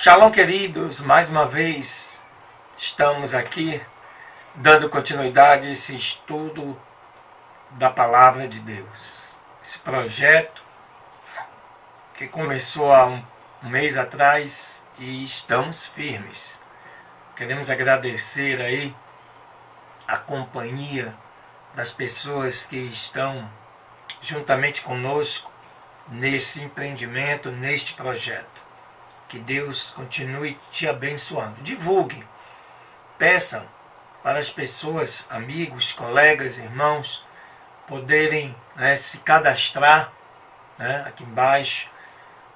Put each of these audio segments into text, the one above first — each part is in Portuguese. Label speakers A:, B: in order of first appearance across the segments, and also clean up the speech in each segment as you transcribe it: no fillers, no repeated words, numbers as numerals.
A: Shalom, queridos, mais uma vez estamos aqui dando continuidade a esse estudo da Palavra de Deus. Esse projeto que começou há um mês atrás e estamos firmes. Queremos agradecer aí a companhia das pessoas que estão juntamente conosco nesse empreendimento, neste projeto. Que Deus continue te abençoando. Divulgue, peçam para as pessoas, amigos, colegas, irmãos, poderem se cadastrar aqui embaixo,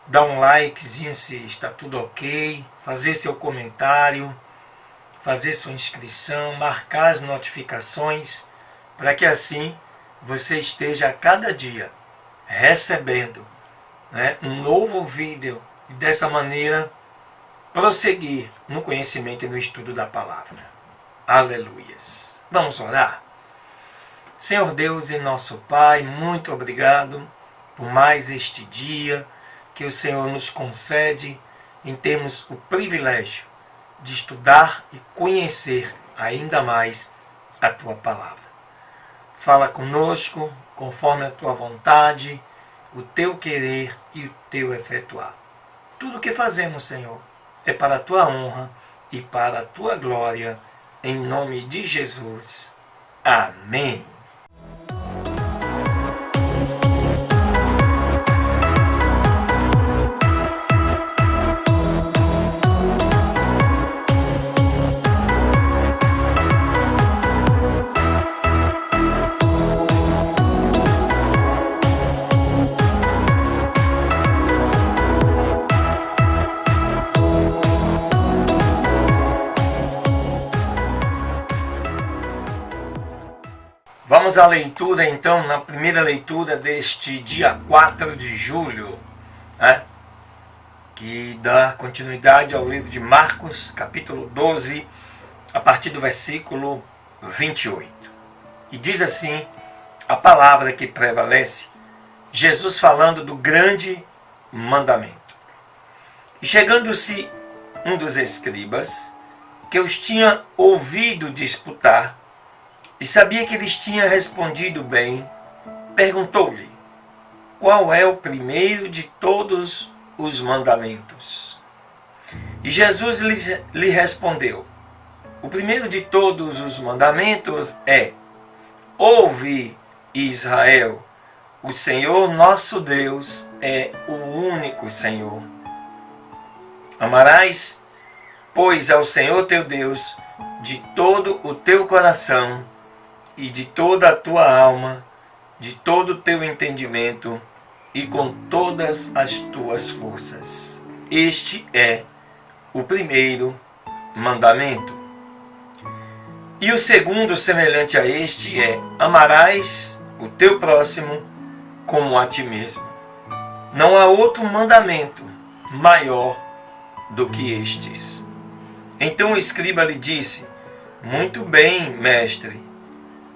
A: dar um likezinho se está tudo ok, fazer seu comentário, fazer sua inscrição, marcar as notificações, para que assim você esteja a cada dia recebendo um novo vídeo e dessa maneira prosseguir no conhecimento e no estudo da palavra. Aleluias. Vamos orar? Senhor Deus e nosso Pai, muito obrigado por mais este dia que o Senhor nos concede em termos o privilégio de estudar e conhecer ainda mais a Tua palavra. Fala conosco conforme a Tua vontade, o Teu querer e o Teu efetuar. Tudo o que fazemos, Senhor, é para a Tua honra e para a Tua glória, em nome de Jesus. Amém. Vamos à leitura, então, na primeira leitura deste dia 4 de julho, que dá continuidade ao livro de Marcos, capítulo 12, a partir do versículo 28. E diz assim a palavra que prevalece, Jesus falando do grande mandamento. E chegando-se um dos escribas, que os tinha ouvido disputar, e sabia que lhes tinha respondido bem, perguntou-lhe: qual é o primeiro de todos os mandamentos? E Jesus lhe respondeu: o primeiro de todos os mandamentos é: ouve, Israel, o Senhor nosso Deus é o único Senhor. Amarás, pois, ao Senhor teu Deus de todo o teu coração, e de toda a tua alma, de todo o teu entendimento, e com todas as tuas forças. Este é o primeiro mandamento. E o segundo, semelhante a este, é: amarás o teu próximo como a ti mesmo. Não há outro mandamento maior do que estes. Então o escriba lhe disse: muito bem, mestre,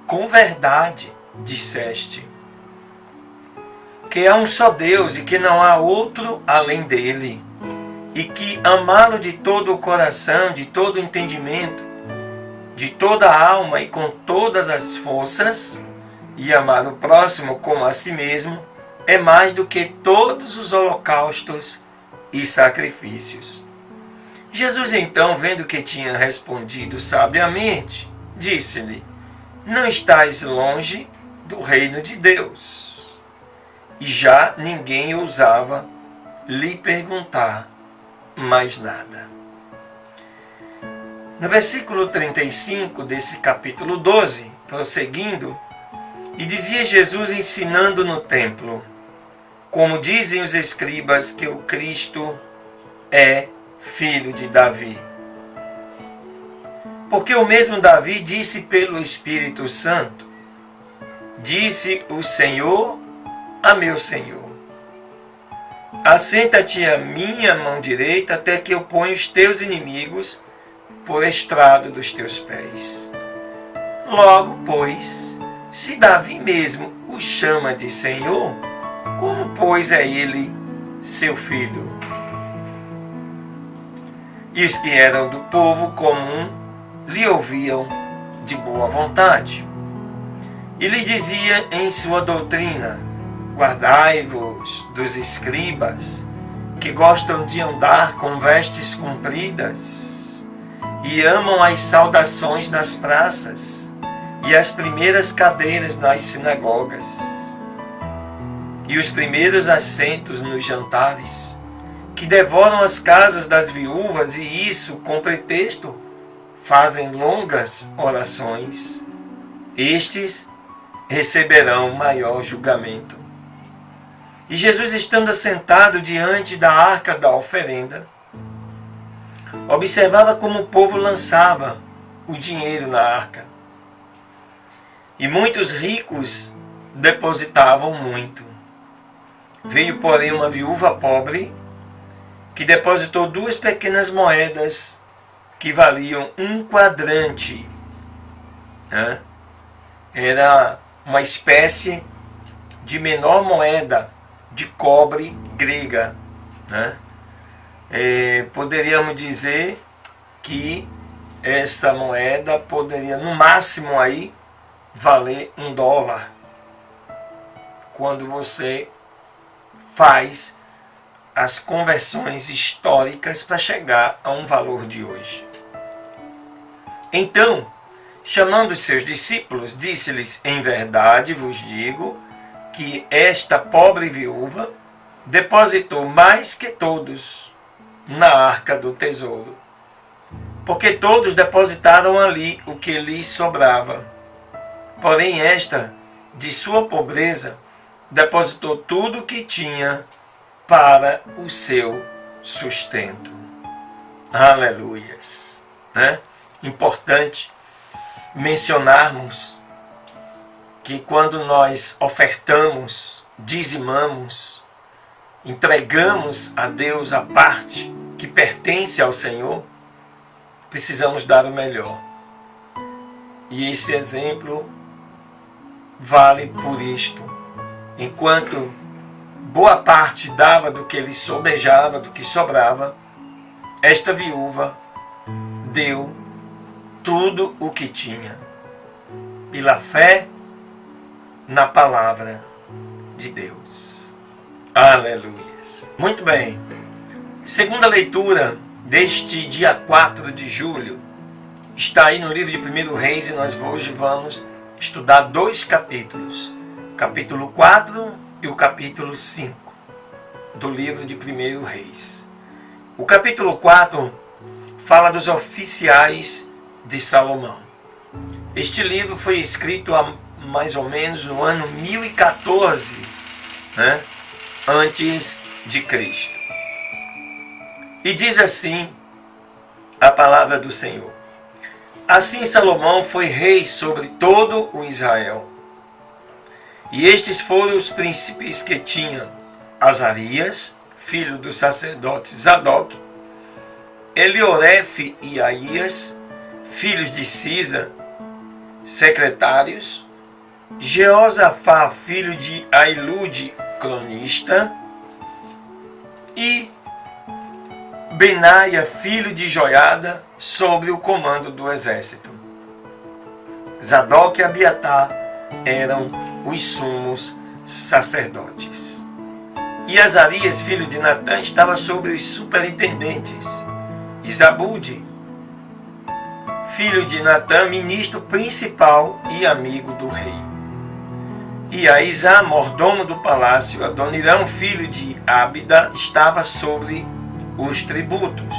A: com verdade disseste, que há um só Deus e que não há outro além dele, e que amá-lo de todo o coração, de todo o entendimento, de toda a alma e com todas as forças, e amar o próximo como a si mesmo, é mais do que todos os holocaustos e sacrifícios. Jesus então, vendo que tinha respondido sabiamente, disse-lhe: não estás longe do reino de Deus. E já ninguém ousava lhe perguntar mais nada. No versículo 35 desse capítulo 12, prosseguindo, e dizia Jesus ensinando no templo: como dizem os escribas que o Cristo é filho de Davi. Porque o mesmo Davi disse pelo Espírito Santo: disse o Senhor a meu Senhor: assenta-te à minha mão direita, até que eu ponha os teus inimigos por estrado dos teus pés. Logo, pois, se Davi mesmo o chama de Senhor, como, pois, é ele seu filho? e os que eram do povo comum lhe ouviam de boa vontade. E lhes dizia em sua doutrina: guardai-vos dos escribas, que gostam de andar com vestes compridas e amam as saudações nas praças e as primeiras cadeiras nas sinagogas e os primeiros assentos nos jantares, que devoram as casas das viúvas, e isso com pretexto fazem longas orações. Estes receberão maior julgamento. E Jesus, estando assentado diante da arca da oferenda, observava como o povo lançava o dinheiro na arca. E muitos ricos depositavam muito. Veio, porém, uma viúva pobre, que depositou 2 pequenas moedas que valiam 1 quadrante. Era uma espécie de menor moeda de cobre grega. Poderíamos dizer que esta moeda poderia, no máximo, aí, valer $1. Quando você faz as conversões históricas para chegar a um valor de hoje. Então, chamando os seus discípulos, disse-lhes: em verdade vos digo que esta pobre viúva depositou mais que todos na arca do tesouro, porque todos depositaram ali o que lhes sobrava. Porém esta, de sua pobreza, depositou tudo o que tinha para o seu sustento. Aleluias! Importante mencionarmos que quando nós ofertamos, dizimamos, entregamos a Deus a parte que pertence ao Senhor, precisamos dar o melhor. E esse exemplo vale por isto. Enquanto boa parte dava do que lhe sobejava, do que sobrava, esta viúva deu tudo o que tinha, pela fé na palavra de Deus. Aleluias! Muito bem. Segunda leitura deste dia 4 de julho está aí no livro de 1 Reis, e nós hoje vamos estudar 2 capítulos. Capítulo 4 e o capítulo 5 do livro de 1 Reis. O capítulo 4 fala dos oficiais de Salomão. Este livro foi escrito há mais ou menos no ano 1014, antes de Cristo. E diz assim a palavra do Senhor: assim Salomão foi rei sobre todo o Israel. E estes foram os príncipes que tinham: Azarias, filho do sacerdote Zadok, Eliorefe e Aías, filhos de Cisa, secretários, Jeosafá, filho de Ailude, cronista, e Benaia, filho de Joiada, sobre o comando do exército. Zadok e Abiatar eram os sumos sacerdotes. E Azarias, filho de Natã, estava sobre os superintendentes. E Zabude, filho de Natã, ministro principal e amigo do rei. E Aizá, mordomo do palácio, Adonirão, filho de Ábida, estava sobre os tributos.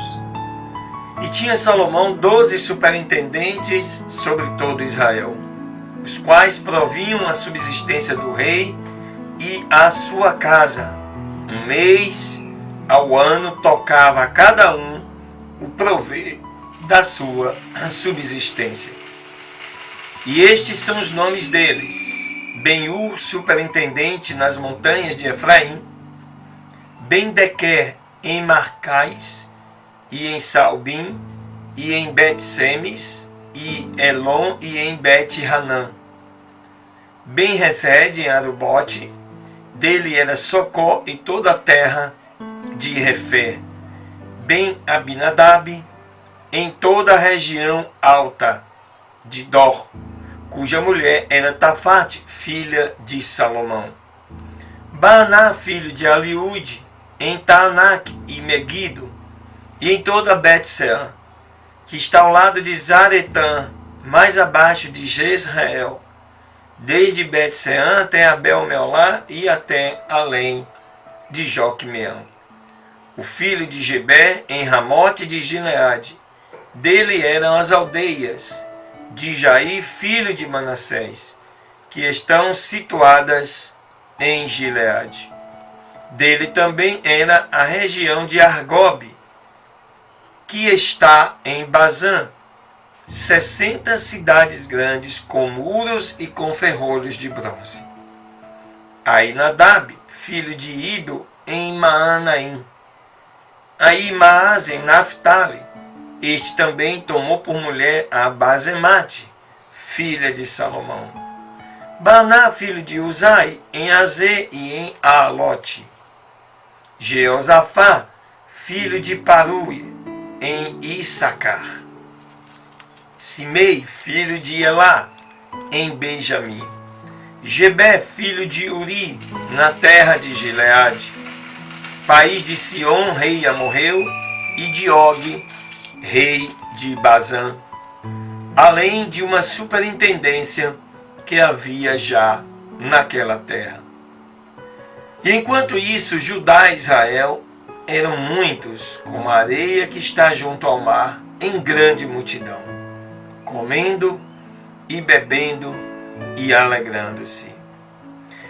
A: E tinha Salomão 12 superintendentes sobre todo Israel, os quais provinham a subsistência do rei e a sua casa. Um mês ao ano tocava a cada um o prover da sua subsistência. E estes são os nomes deles: Ben-Ur, superintendente nas montanhas de Efraim; Ben-Dequer em Marcais, e em Salbim, e em Bet-Semes, e Elon, e em Bet-Hanã; Ben-Hesed em Arubote, dele era Socó e toda a terra de Refer; Ben-Abinadab, em toda a região alta de Dor, cuja mulher era Tafate, filha de Salomão. Baaná, filho de Aliúde, em Taanac e Megido, e em toda Bet-Sean, que está ao lado de Zaretã, mais abaixo de Jezreel, desde Bet-Sean até Abel-Meolá e até além de Joquemeão. O filho de Geber, em Ramote de Gileade, dele eram as aldeias de Jair, filho de Manassés, que estão situadas em Gileade. Dele também era a região de Argobe, que está em Bazã, 60 cidades grandes com muros e com ferrolhos de bronze. Ainadab, filho de Ido, em Maanaim. Ahimaaz, em Naphtali. Este também tomou por mulher a Bazemate, filha de Salomão. Baná, filho de Uzai, em Azê e em Aalote. Jeosafá, filho de Parui, em Issacar. Simei, filho de Elá, em Benjamim. Gebé, filho de Uri, na terra de Gileade. País de Sion, rei amorreu, e de Og, rei de Bazã, além de uma superintendência que havia já naquela terra. E enquanto isso, Judá e Israel eram muitos, como a areia que está junto ao mar, em grande multidão, comendo e bebendo e alegrando-se.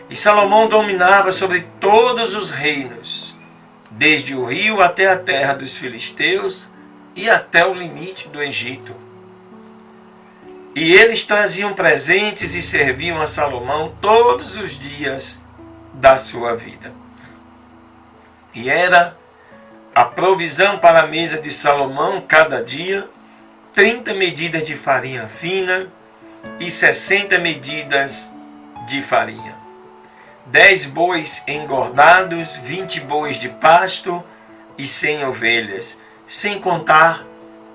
A: E Salomão dominava sobre todos os reinos, desde o rio até a terra dos filisteus e até o limite do Egito. E eles traziam presentes e serviam a Salomão todos os dias da sua vida. E era a provisão para a mesa de Salomão cada dia 30 medidas de farinha fina e 60 medidas de farinha. 10 bois engordados, 20 bois de pasto e 100 ovelhas, sem contar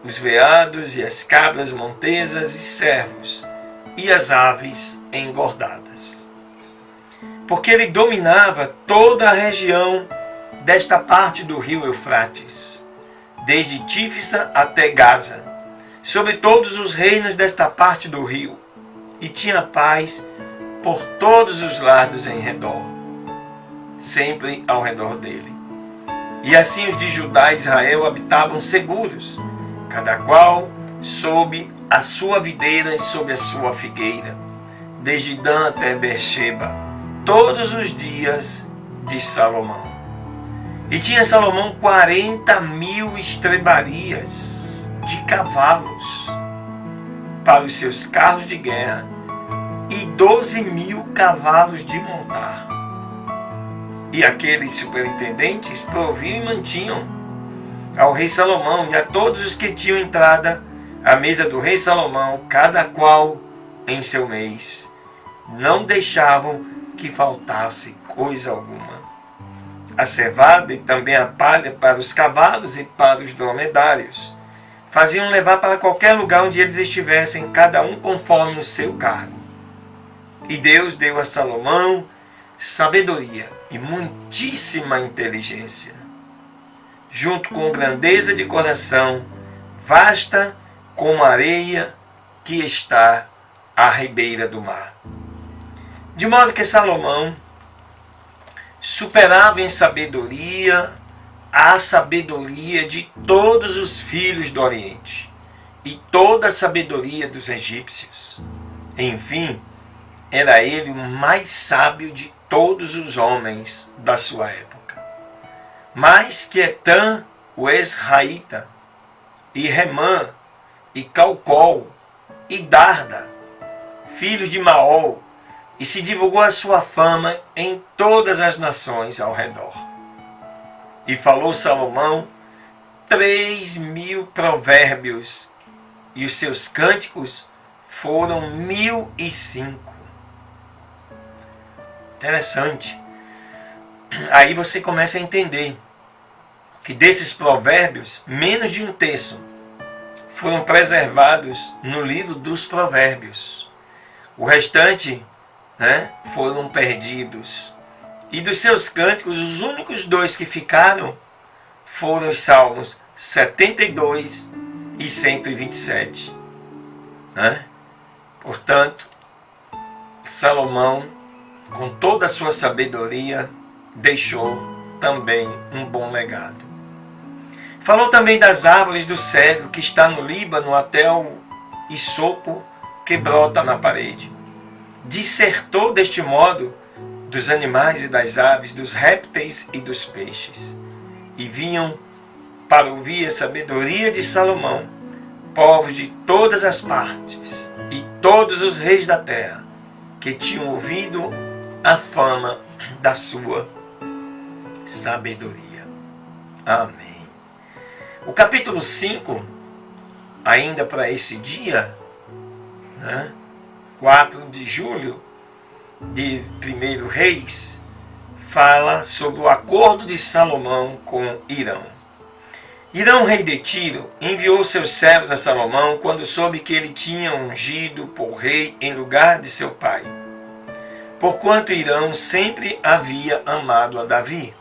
A: os veados e as cabras montesas e cervos, e as aves engordadas. Porque ele dominava toda a região desta parte do rio Eufrates, desde Tífisa até Gaza, sobre todos os reinos desta parte do rio, e tinha paz por todos os lados em redor, sempre ao redor dele. E assim os de Judá e Israel habitavam seguros, cada qual sob a sua videira e sob a sua figueira, desde Dan até Beersheba, todos os dias de Salomão. E tinha Salomão 40.000 estrebarias de cavalos para os seus carros de guerra e 12.000 cavalos de montar. E aqueles superintendentes proviam e mantinham ao rei Salomão e a todos os que tinham entrada à mesa do rei Salomão, cada qual em seu mês. Não deixavam que faltasse coisa alguma. A cevada e também a palha para os cavalos e para os dromedários faziam levar para qualquer lugar onde eles estivessem, cada um conforme o seu cargo. E Deus deu a Salomão sabedoria e muitíssima inteligência, junto com grandeza de coração, vasta como a areia que está à ribeira do mar. De modo que Salomão superava em sabedoria a sabedoria de todos os filhos do Oriente e toda a sabedoria dos egípcios. Enfim, era ele o mais sábio de todos os homens da sua época. Mais que Etã, o Esraíta, e Remã, e Calcol, e Darda, filhos de Maol, e se divulgou a sua fama em todas as nações ao redor. E falou Salomão 3.000 provérbios, e os seus cânticos foram 1.005. Interessante. Aí você começa a entender que desses provérbios, menos de um terço foram preservados no livro dos provérbios. O restante, foram perdidos. E dos seus cânticos, os únicos dois que ficaram foram os Salmos 72 e 127. Portanto, Salomão, com toda a sua sabedoria, deixou também um bom legado. Falou também das árvores do cedro que está no Líbano até o isopo que brota na parede. Dissertou deste modo dos animais e das aves, dos répteis e dos peixes. E vinham para ouvir a sabedoria de Salomão povos de todas as partes e todos os reis da terra que tinham ouvido a fama da sua sabedoria. Amém. O capítulo 5, ainda para esse dia, 4 de julho de 1 Reis, fala sobre o acordo de Salomão com Hirão. Hirão, rei de Tiro, enviou seus servos a Salomão quando soube que ele tinha ungido por rei em lugar de seu pai, porquanto Hirão sempre havia amado a Davi.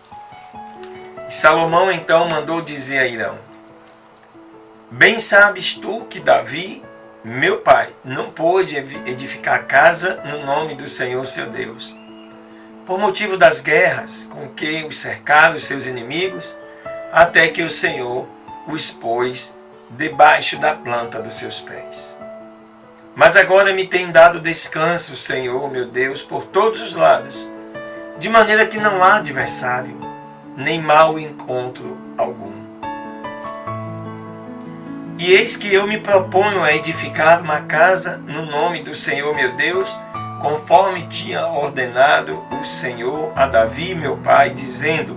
A: E Salomão então mandou dizer a Hirão: bem sabes tu que Davi, meu pai, não pôde edificar casa no nome do Senhor seu Deus, por motivo das guerras com que os cercaram os seus inimigos, até que o Senhor os pôs debaixo da planta dos seus pés. Mas agora me tem dado descanso, Senhor, meu Deus, por todos os lados, de maneira que não há adversário, nem mau encontro algum. E eis que eu me proponho a edificar uma casa no nome do Senhor meu Deus, conforme tinha ordenado o Senhor a Davi, meu pai, dizendo: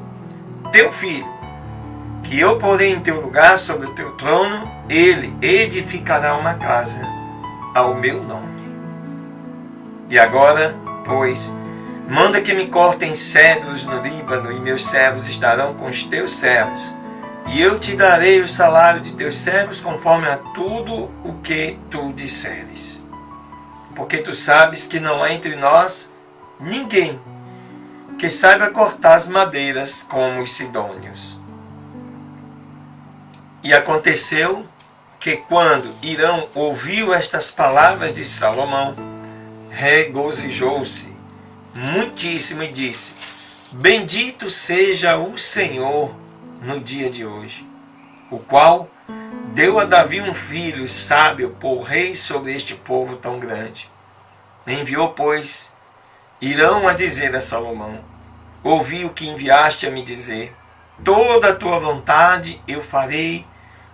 A: teu filho, que eu porei em teu lugar sobre o teu trono, ele edificará uma casa ao meu nome. E agora, pois, manda que me cortem cedros no Líbano, e meus servos estarão com os teus servos, e eu te darei o salário de teus servos conforme a tudo o que tu disseres. Porque tu sabes que não há entre nós ninguém que saiba cortar as madeiras como os sidônios. E aconteceu que quando Hirão ouviu estas palavras de Salomão, regozijou-se muitíssimo e disse: bendito seja o Senhor no dia de hoje, o qual deu a Davi um filho sábio por rei sobre este povo tão grande. Enviou, pois, Hirão a dizer a Salomão: ouvi o que enviaste a me dizer, toda a tua vontade eu farei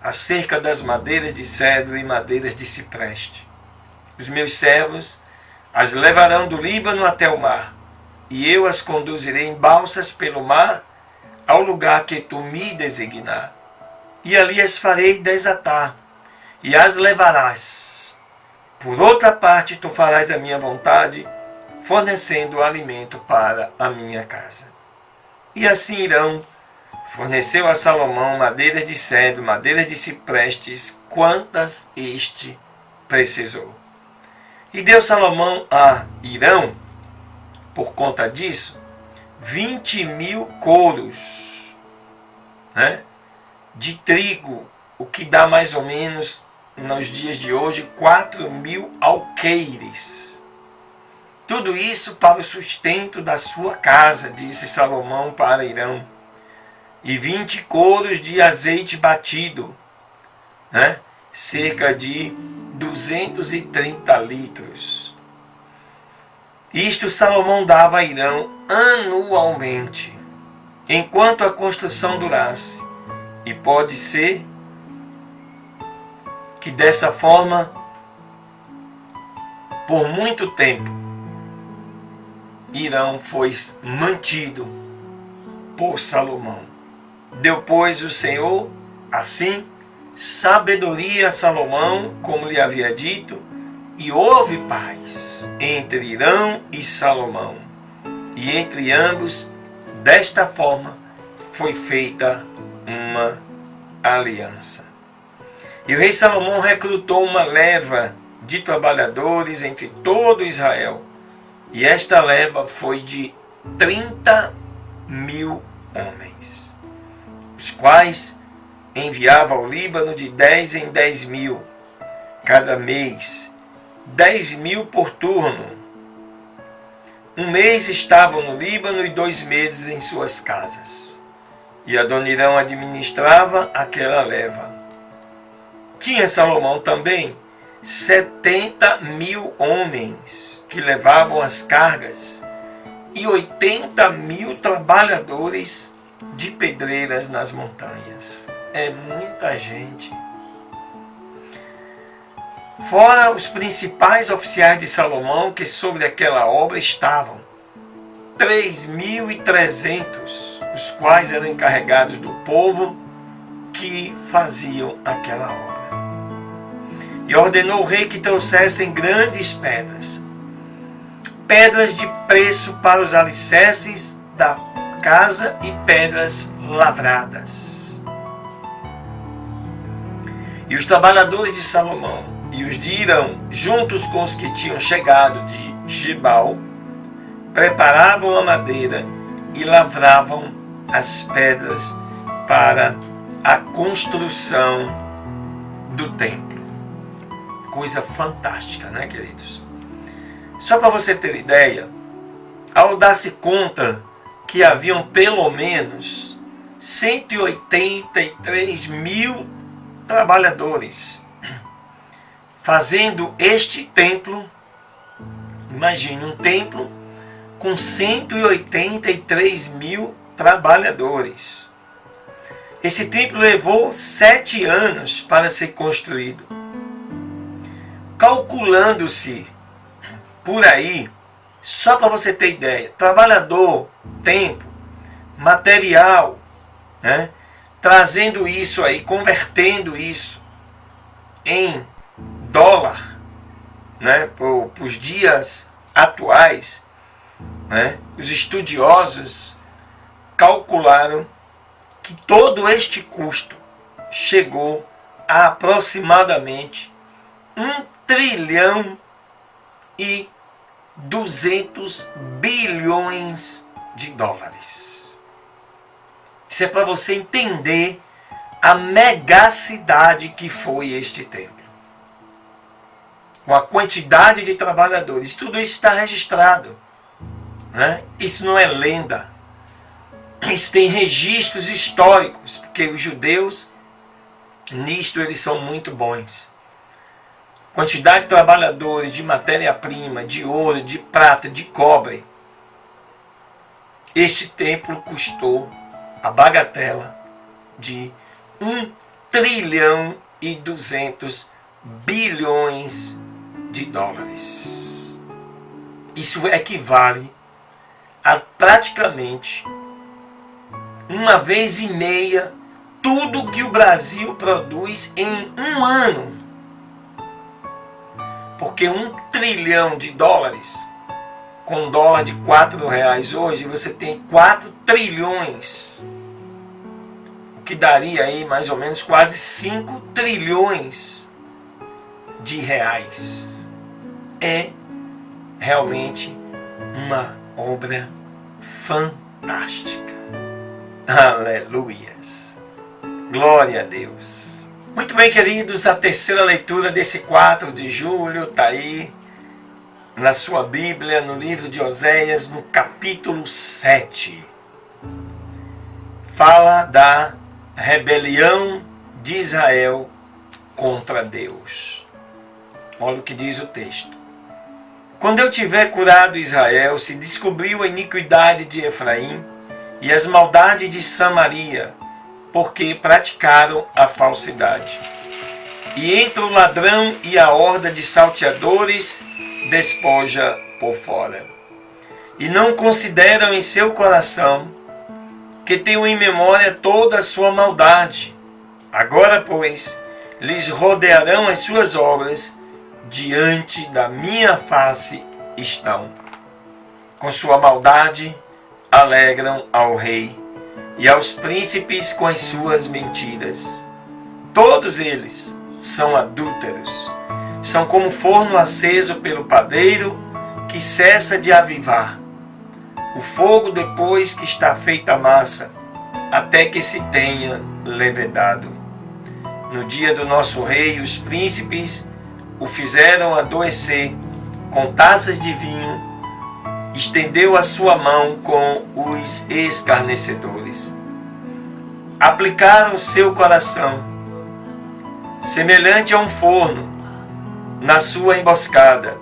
A: acerca das madeiras de cedro e madeiras de cipreste. Os meus servos as levarão do Líbano até o mar, e eu as conduzirei em balsas pelo mar ao lugar que tu me designar. E ali as farei desatar, e as levarás. Por outra parte, tu farás a minha vontade, fornecendo alimento para a minha casa. E assim Hirão forneceu a Salomão madeiras de cedro, madeiras de ciprestes, quantas este precisou. E deu Salomão a Hirão, por conta disso, 20.000 coros de trigo, o que dá mais ou menos, nos dias de hoje, 4.000 alqueires. Tudo isso para o sustento da sua casa, disse Salomão para Hirão. E 20 coros de azeite batido, cerca de 230 litros. Isto Salomão dava a Hirão anualmente, enquanto a construção durasse. E pode ser que dessa forma, por muito tempo, Hirão foi mantido por Salomão. Deu, pois, o Senhor, assim, sabedoria a Salomão, como lhe havia dito, e houve paz entre Hirão e Salomão. E entre ambos, desta forma, foi feita uma aliança. E o rei Salomão recrutou uma leva de trabalhadores entre todo Israel. E esta leva foi de 30.000 homens, os quais enviava ao Líbano de 10 em 10.000 cada mês, 10.000 por turno. Um mês estavam no Líbano e 2 meses em suas casas. E Adonirão administrava aquela leva. Tinha Salomão também 70.000 homens que levavam as cargas e 80.000 trabalhadores de pedreiras nas montanhas. É muita gente. Fora os principais oficiais de Salomão que sobre aquela obra estavam, 3.300, os quais eram encarregados do povo que faziam aquela obra. E ordenou o rei que trouxessem grandes pedras, pedras de preço para os alicerces da casa e pedras lavradas. E os trabalhadores de Salomão e os de Irão, juntos com os que tinham chegado de Gibal, preparavam a madeira e lavravam as pedras para a construção do templo. Coisa fantástica, né, queridos? Só para você ter ideia, ao dar-se conta que haviam pelo menos 183.000 trabalhadores fazendo este templo, imagine um templo com 183.000 trabalhadores. Esse templo levou 7 anos para ser construído. Calculando-se por aí, só para você ter ideia, trabalhador, tempo, material, né? Trazendo isso aí, convertendo isso em dólar, né? Para os dias atuais, né? Os estudiosos calcularam que todo este custo chegou a aproximadamente 1,2 trilhões de dólares. Isso é para você entender a megacidade que foi este templo. Com a quantidade de trabalhadores. Tudo isso está registrado, né? Isso não é lenda. Isso tem registros históricos, porque os judeus, nisto eles são muito bons. Quantidade de trabalhadores, de matéria-prima, de ouro, de prata, de cobre. Este templo custou a bagatela de 1,2 trilhões de dólares. Isso equivale a praticamente 1,5 vezes tudo que o Brasil produz em um ano. Porque 1 trilhão de dólares, com um dólar de R$4 hoje, você tem 4 trilhões. O que daria aí mais ou menos quase 5 trilhões de reais. É realmente uma obra fantástica. Aleluias. Glória a Deus. Muito bem, queridos, a terceira leitura desse 4 de julho está aí na sua Bíblia, no livro de Oséias, no capítulo 7. Fala da rebelião de Israel contra Deus. Olha o que diz o texto. Quando eu tiver curado Israel, se descobriu a iniquidade de Efraim e as maldades de Samaria, porque praticaram a falsidade. E entre o ladrão e a horda de salteadores, despoja por fora. E não consideram em seu coração que tenho em memória toda a sua maldade. Agora, pois, lhes rodearão as suas obras, diante da minha face estão. Com sua maldade alegram ao rei, e aos príncipes com as suas mentiras. Todos eles são adúlteros, são como forno aceso pelo padeiro que cessa de avivar o fogo depois que está feita a massa, até que se tenha levedado. No dia do nosso rei, os príncipes o fizeram adoecer com taças de vinho, estendeu a sua mão com os escarnecedores. Aplicaram seu coração, semelhante a um forno, na sua emboscada.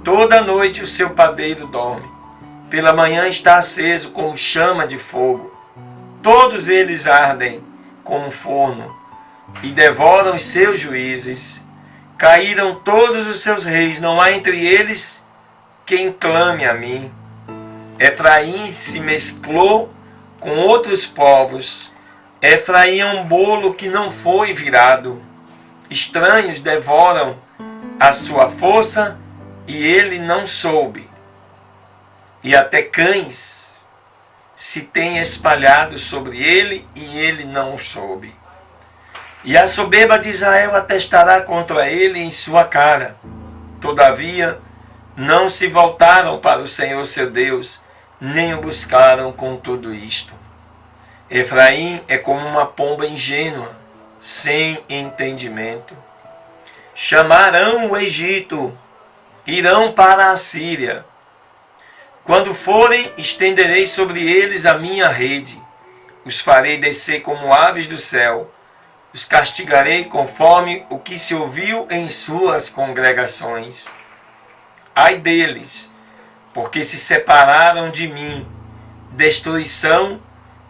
A: Toda noite o seu padeiro dorme, pela manhã está aceso como chama de fogo. Todos eles ardem como forno e devoram os seus juízes. Caíram todos os seus reis, não há entre eles quem clame a mim. Efraim se mesclou com outros povos. Efraim é um bolo que não foi virado. Estranhos devoram a sua força e ele não soube. E até cães se têm espalhado sobre ele e ele não soube. E a soberba de Israel atestará contra ele em sua cara. Todavia, não se voltaram para o Senhor seu Deus, nem o buscaram com tudo isto. Efraim é como uma pomba ingênua, sem entendimento. Chamarão o Egito, irão para a Síria. Quando forem, estenderei sobre eles a minha rede. Os farei descer como aves do céu. Os castigarei conforme o que se ouviu em suas congregações. Ai deles, porque se separaram de mim. Destruição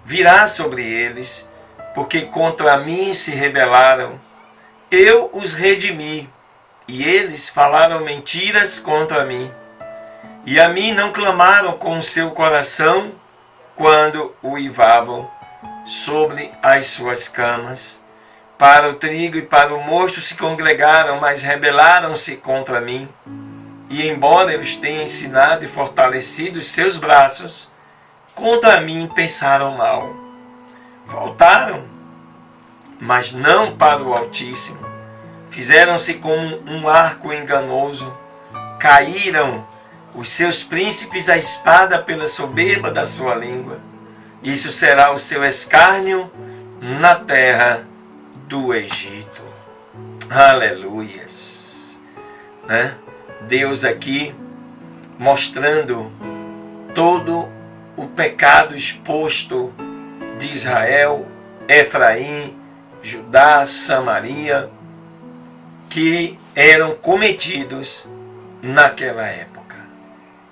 A: virá sobre eles, porque contra mim se rebelaram. Eu os redimi, e eles falaram mentiras contra mim. E a mim não clamaram com o seu coração quando uivavam sobre as suas camas. Para o trigo e para o mosto se congregaram, mas rebelaram-se contra mim. E embora eu os tenha ensinado e fortalecido os seus braços, contra mim pensaram mal. Voltaram, mas não para o Altíssimo. Fizeram-se como um arco enganoso. Caíram os seus príncipes à espada pela soberba da sua língua. Isso será o seu escárnio na terra do Egito. Aleluias. Né? Deus aqui mostrando todo o pecado exposto de Israel, Efraim, Judá, Samaria, que eram cometidos naquela época.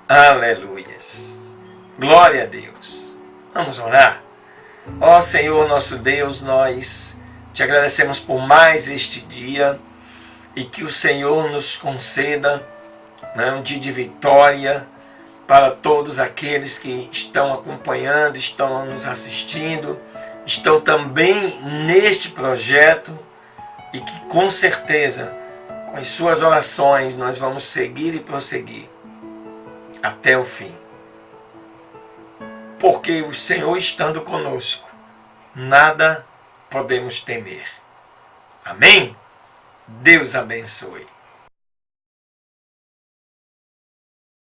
A: Aleluias. Glória a Deus. Vamos orar. Ó Senhor nosso Deus, nós te agradecemos por mais este dia e que o Senhor nos conceda, né, um dia de vitória para todos aqueles que estão acompanhando, estão nos assistindo, estão também neste projeto e que com certeza com as suas orações nós vamos seguir e prosseguir até o fim. Porque o Senhor estando conosco, nada podemos temer. Amém? Deus abençoe.